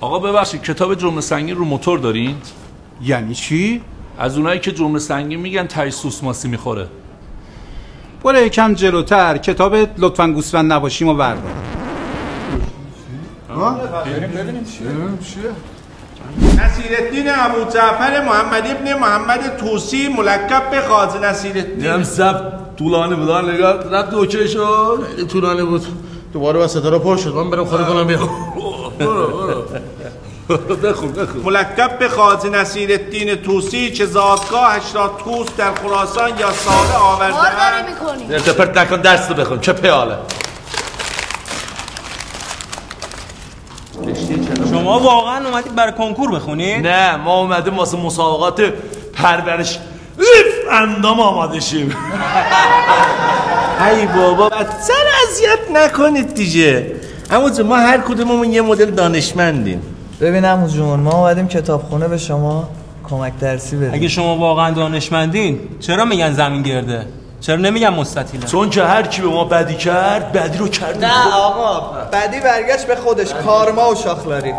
آقا ببخشید کتاب جمله سنگین رو موتور دارین؟ یعنی چی؟ از اونایی که جمله سنگین میگن تای سوسماسی میخوره. برو یکم جلوتر کتاب لطفاً گوسفند نباشیم و بردار. ببینیم چیه؟ نصیرالدین ابوجعفر محمد ابن محمد طوسی ملقب به قاضی نصیرالدین. نیم سب طولانی بود نگاه رفت اوکی شد. خیلی طولانی بود. دوباره با ستاره پر شد. من برم خالی کنم بیام. بخون ملقب به قاضی نصیرالدین طوسی که زادگاهش را طوس در خراسان یا ساله آورده است. ارتپرت نکن درس رو بخون چه پیاله. شما واقعا اومدید برای کنکور بخونید؟ نه ما اومدیم واسه مسابقات پرورش اندام آماده شیم. ای بابا بدتر اذیت نکنید دیگه. اما ما هر کدوممون یه مدل دانشمندیم. ببین عمو جون ما اومدیم کتابخونه به شما کمک درسی بدیم. اگه شما واقعا دانشمندین چرا میگن زمین گرده؟ چرا نمیگن مستطیله؟ چون که هر کی به ما بدی کرد بدی رو کرد. نه آقا بدی برگشت به خودش کارما و شاخلاری.